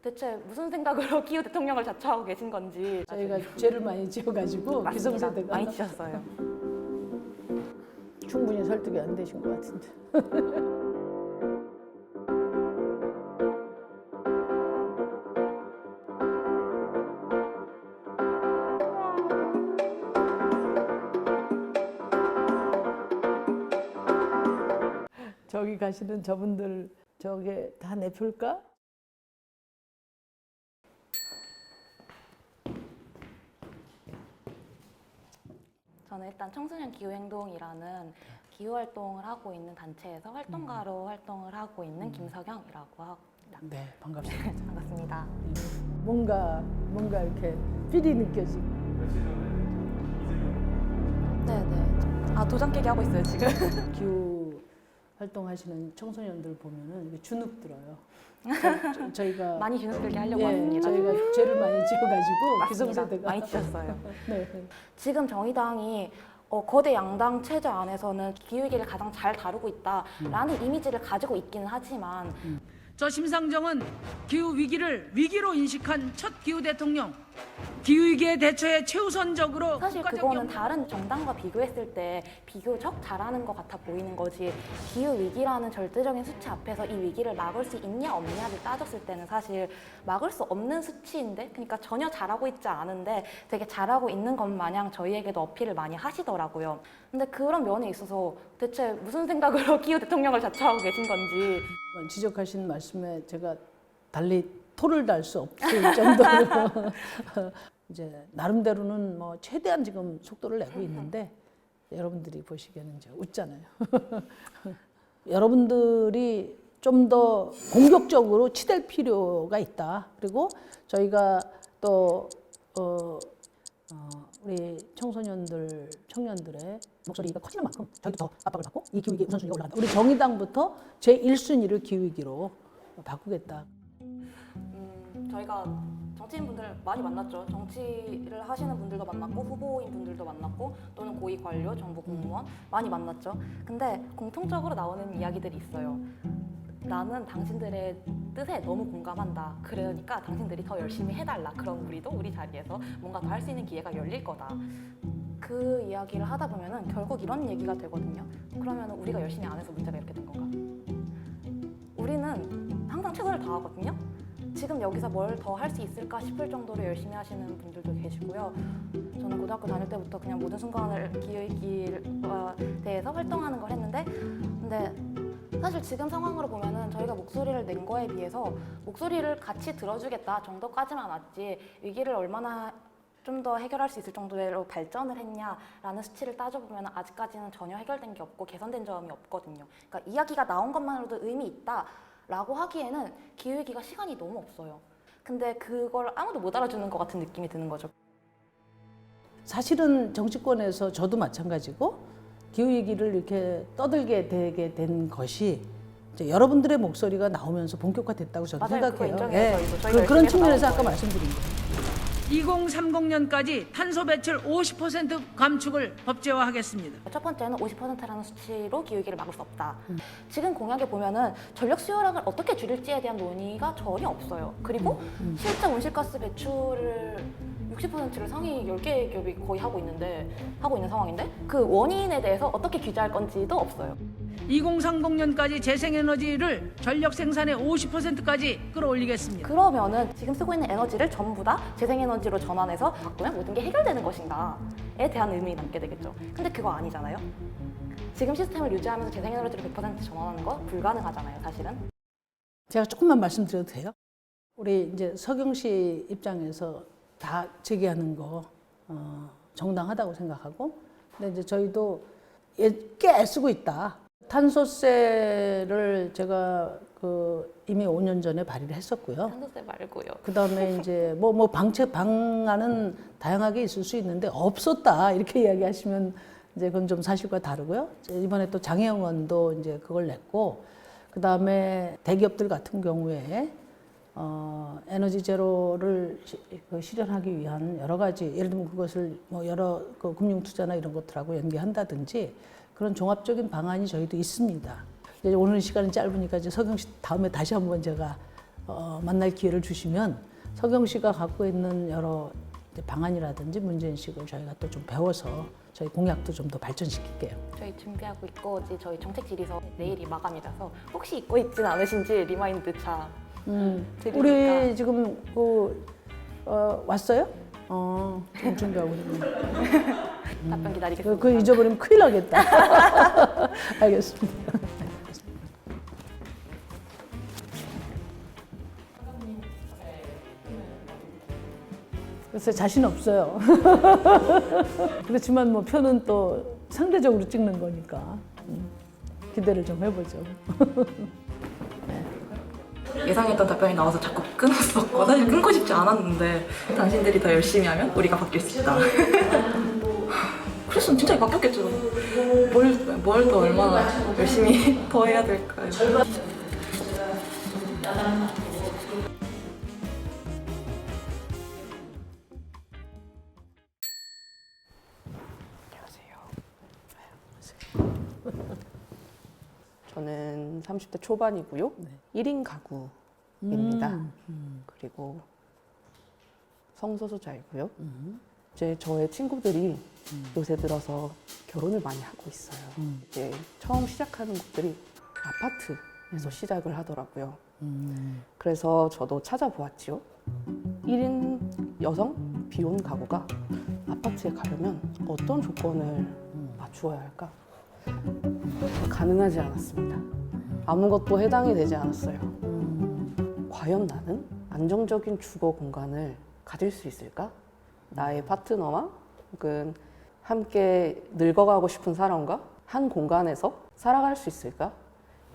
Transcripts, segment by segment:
대체 무슨 생각으로 기후 대통령을 자처하고 계신 건지. 저희가 죄를 많이 지어가지고 맞습니다. 기성세대가 많이 지셨어요. 충분히 설득이 안 되신 것 같은데. 저기 가시는 저분들 저게 다 내 표일까? 저는 일단 청소년 기후행동이라는 기후활동을 하고 있는 단체에서 활동가로 활동을 하고 있는 김석영이라고 합니다. 네, 반갑습니다. 반갑습니다. 뭔가 이렇게 필이 느껴지고. 네네. 아, 도장 깨기 하고 있어요, 지금. 기후 활동하시는 청소년들 보면은 이게 주눅 들어요. 저희가 많이 주눅들게 하려고 예, 합니다. 저희가 죄를 많이 지어가지고 맞습니다. 기성세대가 많이 지셨어요. 네. 지금 정의당이 거대 양당 체제 안에서는 기후위기를 가장 잘 다루고 있다라는 이미지를 가지고 있기는 하지만 저 심상정은 기후위기를 위기로 인식한 첫 기후대통령, 기후위기에 대처에 최우선적으로 사실 국가적 그거는 역량을 다른 정당과 비교했을 때 비교적 잘하는 것 같아 보이는 거지, 기후위기라는 절대적인 수치 앞에서 이 위기를 막을 수 있냐 없냐를 따졌을 때는 사실 막을 수 없는 수치인데, 그러니까 전혀 잘하고 있지 않은데 되게 잘하고 있는 것 마냥 저희에게도 어필을 많이 하시더라고요. 근데 그런 면에 있어서 대체 무슨 생각으로 기후 대통령을 자처하고 계신 건지. 지적하신 말씀에 제가 달리 토를 달 수 없을 정도로 이제 나름대로는 뭐 최대한 지금 속도를 내고 있는데 여러분들이 보시기에는 이제 웃잖아요. 여러분들이 좀 더 공격적으로 치댈 필요가 있다. 그리고 저희가 또 우리 청소년들, 청년들의 목소리가 커지는 만큼 저희도 더 압박을 받고 이 기후위기 우선순위가 올라간다. 우리 정의당부터 제1순위를 기후위기로 바꾸겠다. 저희가 정치인분들 많이 만났죠. 정치를 하시는 분들도 만났고 후보인 분들도 만났고 또는 고위 관료, 정부 공무원 많이 만났죠. 근데 공통적으로 나오는 이야기들이 있어요. 나는 당신들의 뜻에 너무 공감한다. 그러니까 당신들이 더 열심히 해달라. 그럼 우리도 우리 자리에서 뭔가 더 할 수 있는 기회가 열릴 거다. 그 이야기를 하다 보면은 결국 이런 얘기가 되거든요. 그러면 우리가 열심히 안 해서 문제가 이렇게 된 건가? 우리는 항상 최선을 다하거든요. 지금 여기서 뭘 더 할 수 있을까 싶을 정도로 열심히 하시는 분들도 계시고요. 저는 고등학교 다닐 때부터 그냥 모든 순간을 기후위기에 대해서 활동하는 걸 했는데, 근데 사실 지금 상황으로 보면은 저희가 목소리를 낸 거에 비해서 목소리를 같이 들어주겠다 정도까지만 왔지, 위기를 얼마나 좀 더 해결할 수 있을 정도로 발전을 했냐라는 수치를 따져보면 아직까지는 전혀 해결된 게 없고 개선된 점이 없거든요. 그러니까 이야기가 나온 것만으로도 의미 있다라고 하기에는 기후위기가 시간이 너무 없어요. 근데 그걸 아무도 못 알아주는 것 같은 느낌이 드는 거죠. 사실은 정치권에서 저도 마찬가지고 기후위기를 이렇게 떠들게 되게 된 것이 이제 여러분들의 목소리가 나오면서 본격화됐다고 저는 맞아요. 그거 생각해요. 인정해요. 저희도. 그런 열심히 측면에서 해서 아까 나온 말씀드린 거예요. 2030년까지 탄소 배출 50% 감축을 법제화하겠습니다. 첫 번째는 50%라는 수치로 기후위기를 막을 수 없다. 지금 공약에 보면은 전력 수요량을 어떻게 줄일지에 대한 논의가 전혀 없어요. 그리고 실제 온실가스 배출을 60%를 상위 10개 기업이 거의 하고 있는 상황인데 그 원인에 대해서 어떻게 규제할 건지도 없어요. 2030년까지 재생에너지를 전력 생산의 50%까지 끌어올리겠습니다. 그러면은 지금 쓰고 있는 에너지를 전부 다 재생에너지로 전환해서 바꾸면 모든 게 해결되는 것인가에 대한 의문이 남게 되겠죠. 근데 그거 아니잖아요. 지금 시스템을 유지하면서 재생에너지로 100% 전환하는 거 불가능하잖아요, 사실은. 제가 조금만 말씀드려도 돼요? 우리 이제 서경 씨 입장에서 다 제기하는 거 정당하다고 생각하고, 근데 이제 저희도 꽤 애쓰고 있다. 탄소세를 제가 이미 5년 전에 발의를 했었고요. 탄소세 말고요. 그 다음에 이제 방안은 다양하게 있을 수 있는데 없었다 이렇게 이야기하시면 이제 그건 좀 사실과 다르고요. 이번에 또 장혜영 의원도 이제 그걸 냈고, 그 다음에 대기업들 같은 경우에 에너지 제로를 실현하기 위한 여러 가지, 예를 들면 그것을 여러 금융 투자나 이런 것들하고 연계한다든지 그런 종합적인 방안이 저희도 있습니다. 이제 오늘 시간이 짧으니까 이제 서경 씨 다음에 다시 한번 제가 만날 기회를 주시면 서경 씨가 갖고 있는 여러 이제 방안이라든지 문제인식을 저희가 또 좀 배워서 저희 공약도 좀 더 발전시킬게요. 저희 준비하고 있고 이제 저희 정책 질의서 내일이 마감이라서 혹시 잊고 있진 않으신지 리마인드 차 드리니까. 우리 지금 왔어요? 좀 준비하고 있네. 답변 기다리겠습니다. 그거 잊어버리면 큰일 나겠다. 알겠습니다. 그래서 자신 없어요. 그렇지만 뭐 표는 또 상대적으로 찍는 거니까 기대를 좀 해보죠. 예상했던 답변이 나와서 자꾸 끊었었고 사실 끊고 싶지 않았는데 당신들이 더 열심히 하면 우리가 바뀔 수 있다. 그랬으면 진짜 바뀌었겠죠. 뭘 더 얼마나 열심히 더 해야 될까요? 저는 30대 초반이고요. 1인 가구입니다. 그리고 성소수자이고요. 이제 저의 친구들이 요새 들어서 결혼을 많이 하고 있어요. 이제 처음 시작하는 곳들이 아파트에서 시작을 하더라고요. 그래서 저도 찾아보았지요. 1인 여성 비혼 가구가 아파트에 가려면 어떤 조건을 맞추어야 할까? 가능하지 않았습니다. 아무것도 해당이 되지 않았어요. 과연 나는 안정적인 주거 공간을 가질 수 있을까? 나의 파트너와 혹은 함께 늙어가고 싶은 사람과 한 공간에서 살아갈 수 있을까?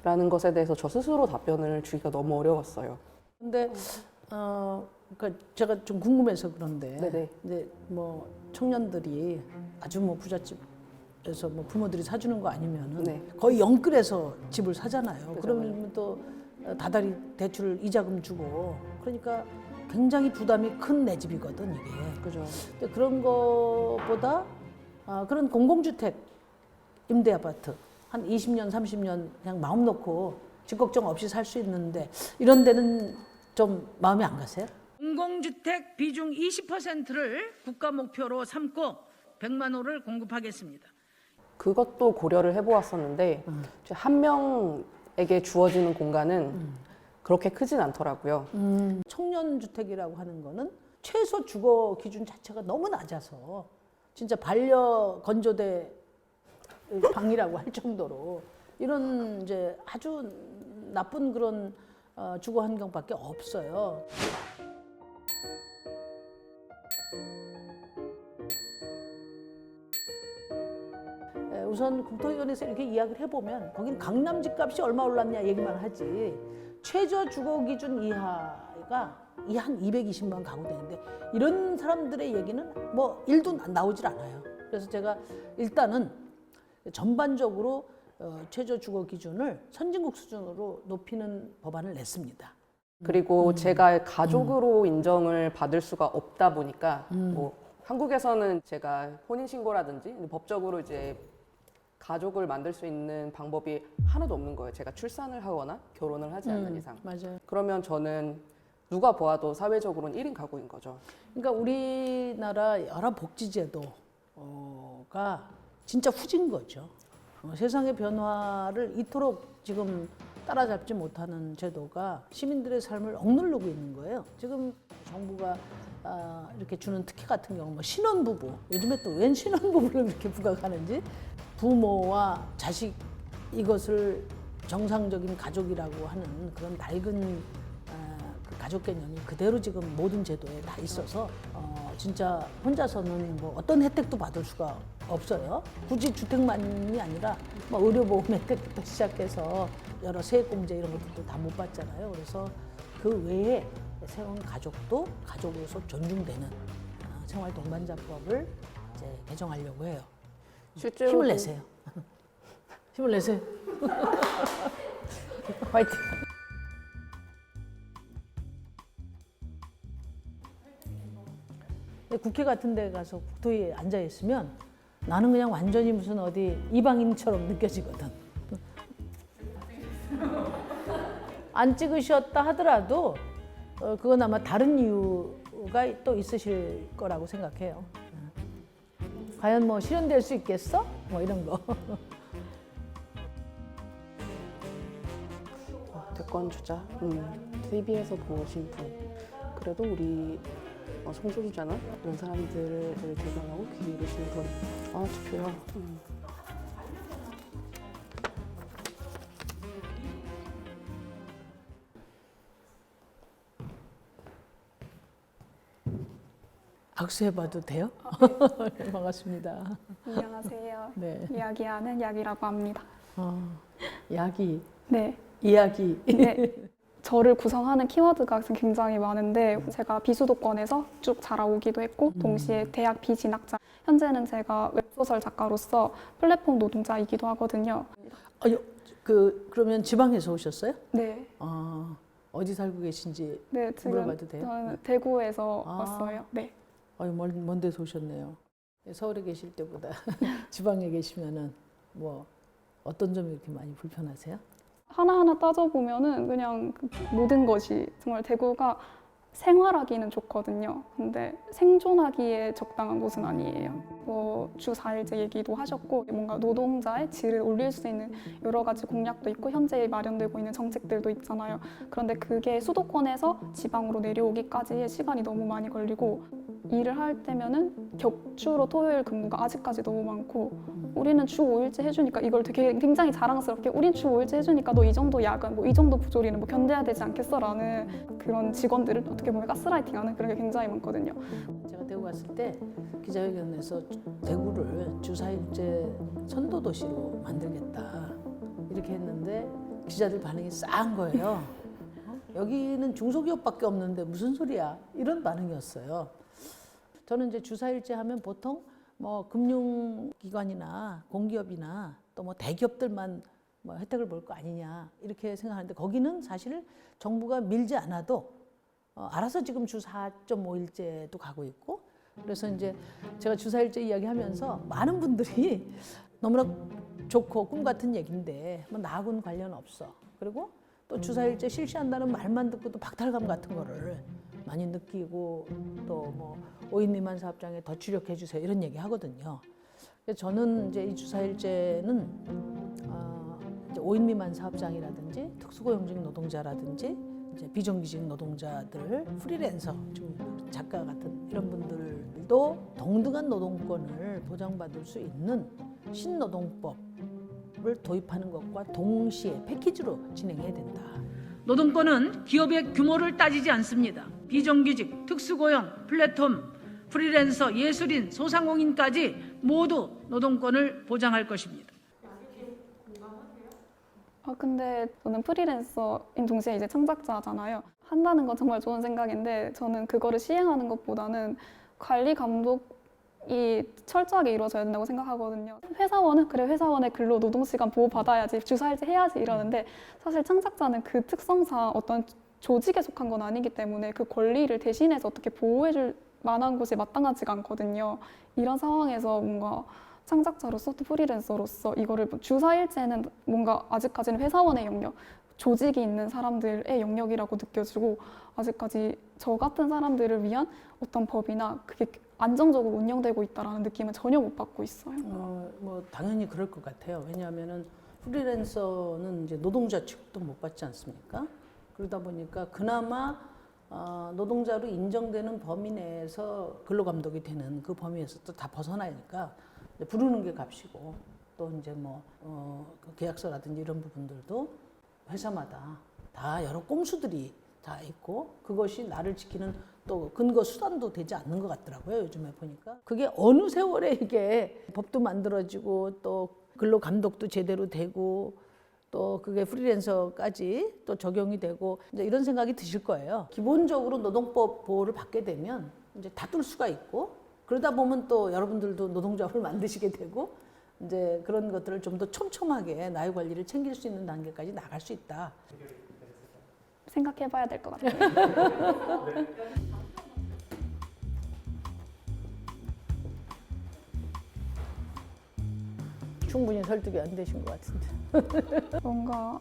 라는 것에 대해서 저 스스로 답변을 주기가 너무 어려웠어요. 근데 그러니까 제가 좀 궁금해서 그런데 네네. 이제 뭐 청년들이 아주 뭐 부잣집에서 뭐 부모들이 사주는 거 아니면은 네. 거의 영끌해서 집을 사잖아요. 그죠. 그러면 또 다달이 대출 이자금 주고 그러니까 굉장히 부담이 큰 내 집이거든 이게. 그죠. 근데 그런 거보다 그런 공공주택 임대 아파트 한 20년, 30년 그냥 마음 놓고 집 걱정 없이 살 수 있는데 이런 데는 좀 마음이 안 가세요? 공공주택 비중 20%를 국가 목표로 삼고 100만 호를 공급하겠습니다. 그것도 고려를 해보았었는데 이제 한 명에게 주어지는 공간은 그렇게 크진 않더라고요. 청년주택이라고 하는 거는 최소 주거 기준 자체가 너무 낮아서 진짜 반려 건조대 방이라고 할 정도로 이런 이제 아주 나쁜 그런 주거 환경밖에 없어요. 우선 국토위원회에서 이렇게 이야기를 해보면 거긴 강남 집값이 얼마 올랐냐 얘기만 하지 최저 주거 기준 이하가 한 220만 가구 되는데 이런 사람들의 얘기는 뭐 일도 나오질 않아요. 그래서 제가 일단은 전반적으로 최저 주거 기준을 선진국 수준으로 높이는 법안을 냈습니다. 그리고 제가 가족으로 인정을 받을 수가 없다 보니까 뭐 한국에서는 제가 혼인신고라든지 법적으로 이제 가족을 만들 수 있는 방법이 하나도 없는 거예요. 제가 출산을 하거나 결혼을 하지 않는 이상. 맞아요. 그러면 저는 누가 보아도 사회적으로는 1인 가구인 거죠. 그러니까 우리나라 여러 복지제도가 진짜 후진 거죠. 세상의 변화를 이토록 지금 따라잡지 못하는 제도가 시민들의 삶을 억누르고 있는 거예요. 지금 정부가 이렇게 주는 특혜 같은 경우 뭐 신혼부부, 요즘에 또 웬 신혼부부를 이렇게 부각하는지 부모와 자식 이것을 정상적인 가족이라고 하는 그런 낡은 그 가족 개념이 그대로 지금 모든 제도에 다 있어서 진짜 혼자서는 뭐 어떤 혜택도 받을 수가 없어요. 굳이 주택만이 아니라 뭐 의료보험 혜택부터 시작해서 여러 세액공제 이런 것들도 다 못 받잖아요. 그래서 그 외에 세운 가족도 가족으로서 존중되는 생활동반자법을 이제 개정하려고 해요. 실제로 힘을 내세요. 힘을 내세요. 화이팅. 근데 국회 같은 데 가서 국토위에 앉아 있으면 나는 그냥 완전히 무슨 어디 이방인처럼 느껴지거든. 안 찍으셨다 하더라도 그건 아마 다른 이유가 또 있으실 거라고 생각해요. 과연 뭐 실현될 수 있겠어? 뭐 이런 거. 대권 주자. TV에서 보신 분. 그래도 우리 성소수자나 이런 사람들을 대변하고 귀 기울이시는 분. 투표요. 악수해봐도 돼요? 반갑습니다. 안녕하세요. 네. 이야기하는 약이라고 합니다. 야기, 네. 이야기. 네. 저를 구성하는 키워드가 굉장히 많은데 제가 비수도권에서 쭉 자라오기도 했고 동시에 대학 비진학자 현재는 제가 웹소설 작가로서 플랫폼 노동자이기도 하거든요. 그러면 지방에서 오셨어요? 네. 어디 살고 계신지 네, 지금 물어봐도 돼요? 저는 네. 대구에서 아. 왔어요. 네. 먼 데서 오셨네요. 서울에 계실 때보다 지방에 계시면은 뭐 어떤 점이 이렇게 많이 불편하세요? 하나하나 따져보면은 그냥 모든 것이 정말 대구가 생활하기는 좋거든요. 근데 생존하기에 적당한 곳은 아니에요. 주 4일제 얘기도 하셨고 뭔가 노동자의 질을 올릴 수 있는 여러 가지 공약도 있고 현재 마련되고 있는 정책들도 있잖아요. 그런데 그게 수도권에서 지방으로 내려오기까지의 시간이 너무 많이 걸리고 일을 할 때면은 격주로 토요일 근무가 아직까지 너무 많고 우리는 주 5일제 해주니까 이걸 되게 굉장히 자랑스럽게 우린 주 5일제 해주니까 너 이 정도 야근, 뭐 이 정도 부조리는 뭐 견뎌야 되지 않겠어라는 그런 직원들을 어떻게 보면 가스라이팅하는 그런 게 굉장히 많거든요. 제가 대구 갔을 때 기자회견에서 대구를 주 4일제 선도도시로 만들겠다 이렇게 했는데 기자들 반응이 싸한 거예요. 여기는 중소기업밖에 없는데 무슨 소리야? 이런 반응이었어요. 저는 이제 주 4일제 하면 보통 뭐 금융기관이나 공기업이나 또 뭐 대기업들만 뭐 혜택을 볼 거 아니냐 이렇게 생각하는데 거기는 사실 정부가 밀지 않아도 알아서 지금 주 4.5일제도 가고 있고 그래서 이제 제가 주 4일제 이야기하면서 많은 분들이 너무나 좋고 꿈 같은 얘기인데 뭐 나하고는 관련 없어. 그리고 또 주 4일제 실시한다는 말만 듣고도 박탈감 같은 거를 많이 느끼고 또 뭐 5인 미만 사업장에 더 주력해 주세요 이런 얘기 하거든요. 그래서 저는 이제 이 주 4일제는 이제 5인 미만 사업장이라든지 특수고용직 노동자라든지 이제 비정규직 노동자들, 프리랜서, 지금 작가 같은 이런 분들도 동등한 노동권을 보장받을 수 있는 신노동법을 도입하는 것과 동시에 패키지로 진행해야 된다. 노동권은 기업의 규모를 따지지 않습니다. 비정규직, 특수고용, 플랫폼, 프리랜서, 예술인, 소상공인까지 모두 노동권을 보장할 것입니다. 근데 저는 프리랜서인 동시에 이제 창작자잖아요. 한다는 건 정말 좋은 생각인데 저는 그거를 시행하는 것보다는 관리 감독이 철저하게 이루어져야 된다고 생각하거든요. 회사원은 그래 회사원의 근로 노동시간 보호받아야지 주 4일제 해야지 이러는데 사실 창작자는 그 특성상 어떤 조직에 속한 건 아니기 때문에 그 권리를 대신해서 어떻게 보호해줄 만한 곳이 마땅하지가 않거든요. 이런 상황에서 뭔가 창작자로서 또 프리랜서로서 이거를 주 4일제는 뭔가 아직까지는 회사원의 영역, 조직이 있는 사람들의 영역이라고 느껴지고 아직까지 저 같은 사람들을 위한 어떤 법이나 그게 안정적으로 운영되고 있다는 느낌은 전혀 못 받고 있어요. 뭐 당연히 그럴 것 같아요. 왜냐하면은 프리랜서는 이제 노동자 취급도 못 받지 않습니까? 그러다 보니까 그나마 노동자로 인정되는 범위 내에서 근로감독이 되는 그 범위에서 또 다 벗어나니까 부르는 게 값이고 또 이제 뭐 그 계약서라든지 이런 부분들도 회사마다 다 여러 꼼수들이 다 있고 그것이 나를 지키는 또 근거 수단도 되지 않는 것 같더라고요. 요즘에 보니까 그게 어느 세월에 이게 법도 만들어지고 또 근로 감독도 제대로 되고 또 그게 프리랜서까지 또 적용이 되고 이제 이런 생각이 드실 거예요. 기본적으로 노동법 보호를 받게 되면 이제 다툴 수가 있고 그러다 보면 또 여러분들도 노동조합을 만드시게 되고 이제 그런 것들을 좀 더 촘촘하게 나의 관리를 챙길 수 있는 단계까지 나갈 수 있다. 생각해봐야 될 것 같아요. 충분히 설득이 안 되신 것 같은데. 뭔가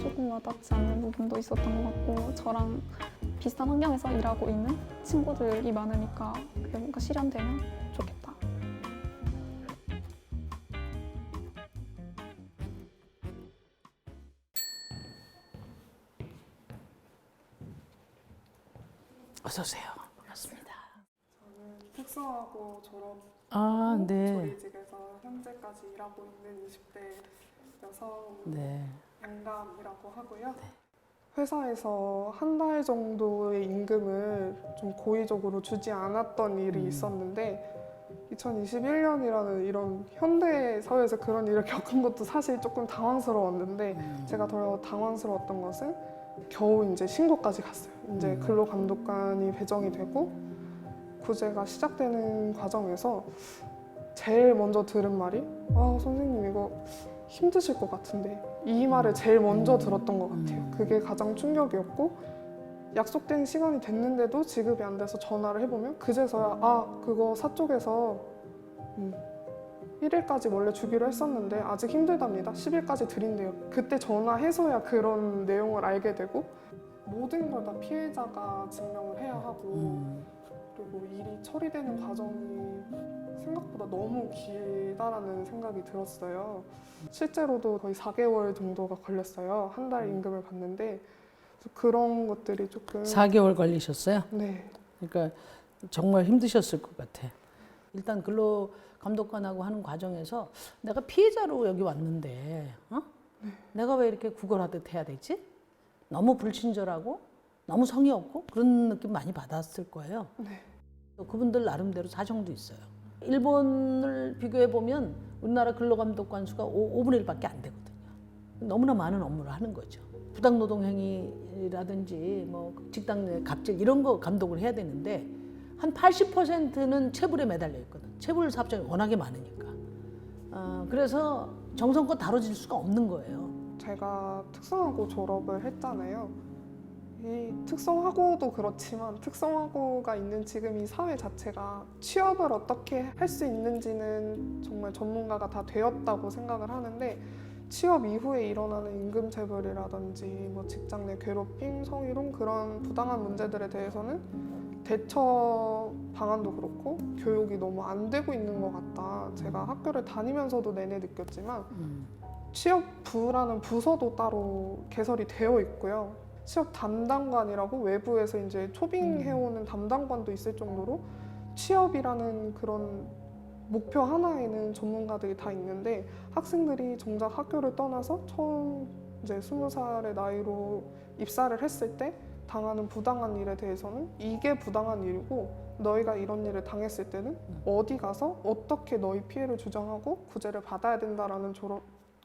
좀 조금 와닿지 않는 부분도 있었던 것 같고 저랑 비슷한 환경에서 일하고 있는 친구들이 많으니까 그게 뭔가 실현되면 좋겠다. 어서 오세요. 반갑습니다. 특성화고 졸업 아, 후 네. 조리직에서 현재까지 일하고 있는 20대 여성 네. 영감이라고 하고요. 회사에서 한 달 정도의 임금을 좀 고의적으로 주지 않았던 일이 있었는데 2021년이라는 이런 현대 사회에서 그런 일을 겪은 것도 사실 조금 당황스러웠는데 제가 더 당황스러웠던 것은 겨우 이제 신고까지 갔어요. 이제 근로감독관이 배정이 되고 구제가 시작되는 과정에서 제일 먼저 들은 말이 선생님 이거 힘드실 것 같은데 이 말을 제일 먼저 들었던 것 같아요. 그게 가장 충격이었고 약속된 시간이 됐는데도 지급이 안 돼서 전화를 해보면 그제서야 그거 사쪽에서 1일까지 원래 주기로 했었는데 아직 힘들답니다. 10일까지 드린대요. 그때 전화해서야 그런 내용을 알게 되고 모든 걸 다 피해자가 증명을 해야 하고 그리고 일이 처리되는 과정이 생각보다 너무 길다라는 생각이 들었어요. 실제로도 거의 4개월 정도가 걸렸어요. 한 달 임금을 받는데 그런 것들이 조금 4개월 걸리셨어요? 네. 그러니까 정말 힘드셨을 것 같아. 일단 근로감독관하고 하는 과정에서 내가 피해자로 여기 왔는데 내가 왜 이렇게 구걸하듯 해야 되지? 너무 불친절하고 너무 성의 없고 그런 느낌 많이 받았을 거예요. 네. 그분들 나름대로 사정도 있어요. 일본을 비교해 보면 우리나라 근로감독관 수가 5분의 1밖에 안 되거든요. 너무나 많은 업무를 하는 거죠. 부당노동행위라든지 뭐 직장 내 갑질 이런 거 감독을 해야 되는데 한 80%는 체불에 매달려 있거든. 체불 사업장이 워낙에 많으니까. 그래서 정성껏 다뤄질 수가 없는 거예요. 제가 특성화고 졸업을 했잖아요. 이 특성화고도 그렇지만 특성화고가 있는 지금 이 사회 자체가 취업을 어떻게 할 수 있는지는 정말 전문가가 다 되었다고 생각을 하는데 취업 이후에 일어나는 임금체불이라든지 뭐 직장 내 괴롭힘, 성희롱 그런 부당한 문제들에 대해서는 대처 방안도 그렇고 교육이 너무 안 되고 있는 것 같다. 제가 학교를 다니면서도 내내 느꼈지만 취업부라는 부서도 따로 개설이 되어 있고요. 취업 담당관이라고 외부에서 이제 초빙해오는 담당관도 있을 정도로 취업이라는 그런 목표 하나에는 전문가들이 다 있는데 학생들이 정작 학교를 떠나서 처음 이제 20살의 나이로 입사를 했을 때 당하는 부당한 일에 대해서는 이게 부당한 일이고 너희가 이런 일을 당했을 때는 어디 가서 어떻게 너희 피해를 주장하고 구제를 받아야 된다라는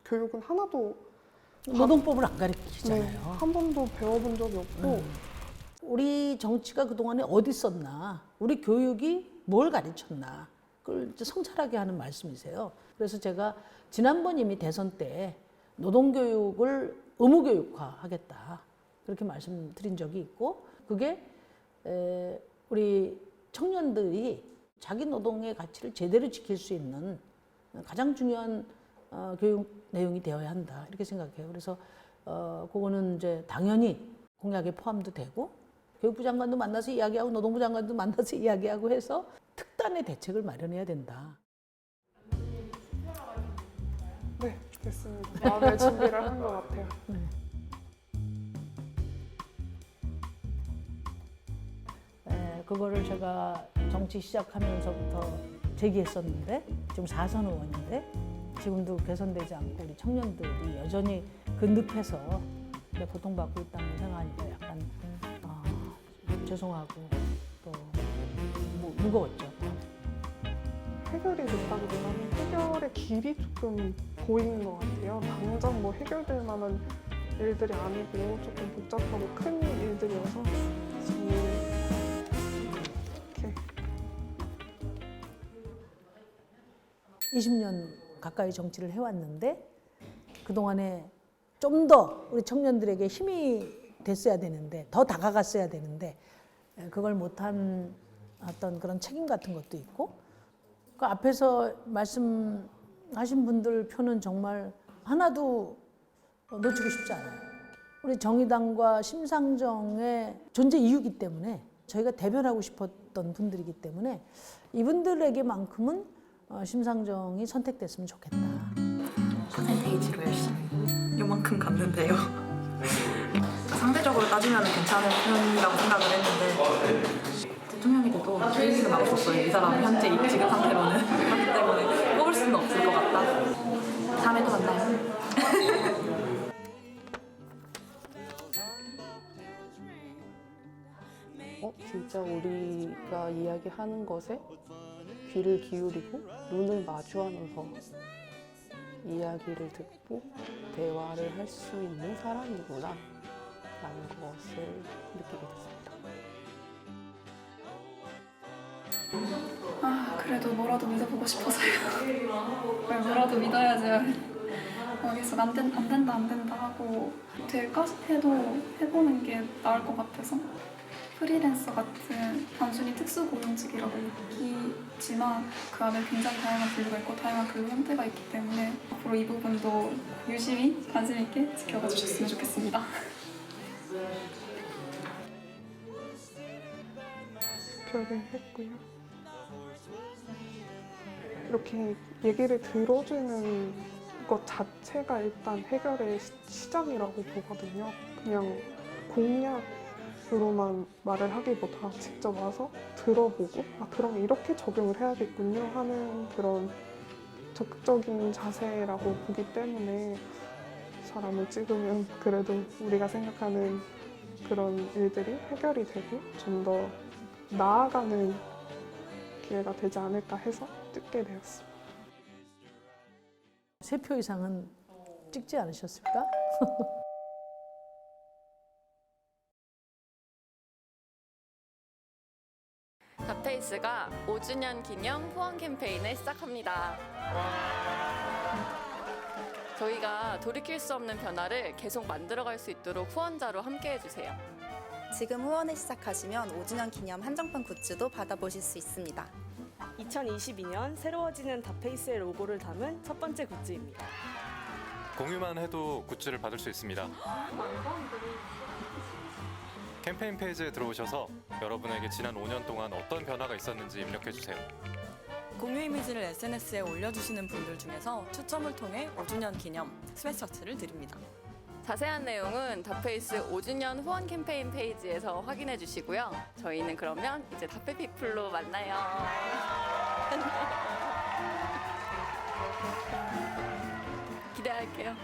교육은 하나도 노동법을 안 가르치잖아요. 네, 한 번도 배워본 적이 없고 우리 정치가 그동안에 어디 있었나, 우리 교육이 뭘 가르쳤나, 그걸 이제 성찰하게 하는 말씀이세요. 그래서 제가 지난번 이미 대선 때 노동교육을 의무교육화하겠다 그렇게 말씀드린 적이 있고 그게 우리 청년들이 자기 노동의 가치를 제대로 지킬 수 있는 가장 중요한 교육 내용이 되어야 한다 이렇게 생각해요. 그래서 그거는 이제 당연히 공약에 포함도 되고 교육부 장관도 만나서 이야기하고 노동부 장관도 만나서 이야기하고 해서 특단의 대책을 마련해야 된다. 네, 됐습니다. 마음의 준비를 한 것 같아요. 그거를 제가 정치 시작하면서부터 제기했었는데 지금 4선 의원인데 지금도 개선되지 않고 우리 청년들이 여전히 그 늪에서 고통받고 있다는 생각하니까 약간 죄송하고 또 무거웠죠. 해결이 됐다기보다는 해결의 길이 조금 보이는 것 같아요. 당장 뭐 해결될 만한 일들이 아니고 조금 복잡하고 큰 일들이어서 이렇게 20년 가까이 정치를 해왔는데 그동안에 좀 더 우리 청년들에게 힘이 됐어야 되는데 더 다가갔어야 되는데 그걸 못한 어떤 그런 책임 같은 것도 있고 그 앞에서 말씀하신 분들 표는 정말 하나도 놓치고 싶지 않아요. 우리 정의당과 심상정의 존재 이유기 때문에 저희가 대변하고 싶었던 분들이기 때문에 이분들에게만큼은 심상정이 선택됐으면 좋겠다. 퍼센테이지로 열심히 요만큼 갔는데요. 상대적으로 따지면 괜찮은 편이라고 생각을 했는데 대통령이 돼도 계획은 없었어요. 이 사람 현재 이 지금 상태로는 그렇기 때문에 뽑을 수는 없을 것 같다. 다음에 또 만나요. 진짜 우리가 이야기하는 것에 귀를 기울이고 눈을 마주하면서 이야기를 듣고 대화를 할 수 있는 사람이구나 라는 것을 느끼게 됐습니다. 그래도 뭐라도 믿어보고 싶어서요. 뭐라도 믿어야지. 계속 안 된다 하고 될까 해도 해보는 게 나을 것 같아서. 프리랜서 같은 단순히 특수고용직이라고 느끼지만 그 안에 굉장히 다양한 분류가 있고 다양한 근로 형태가 있기 때문에 앞으로 이 부분도 유심히 관심 있게 지켜봐 주셨으면 좋겠습니다. 별을 했고요. 이렇게 얘기를 들어주는 것 자체가 일단 해결의 시작이라고 보거든요. 그냥 공약으로만 말을 하기보다 직접 와서 들어보고 그럼 이렇게 적용을 해야겠군요 하는 그런 적극적인 자세라고 보기 때문에 사람을 찍으면 그래도 우리가 생각하는 그런 일들이 해결이 되고 좀 더 나아가는 기회가 되지 않을까 해서 찍게 되었습니다. 3표 이상은 찍지 않으셨을까? 닷페이스가 5주년 기념 후원 캠페인을 시작합니다. 저희가 돌이킬 수 없는 변화를 계속 만들어갈 수 있도록 후원자로 함께해주세요. 지금 후원을 시작하시면 5주년 기념 한정판 굿즈도 받아보실 수 있습니다. 2022년 새로워지는 닷페이스의 로고를 담은 첫 번째 굿즈입니다. 공유만 해도 굿즈를 받을 수 있습니다. 캠페인 페이지에 들어오셔서 여러분에게 지난 5년 동안 어떤 변화가 있었는지 입력해주세요. 공유 이미지를 SNS에 올려주시는 분들 중에서 추첨을 통해 5주년 기념 스웨트셔츠를 드립니다. 자세한 내용은 닷페이스 5주년 후원 캠페인 페이지에서 확인해 주시고요. 저희는 그러면 이제 닷페피플로 만나요. 기대할게요.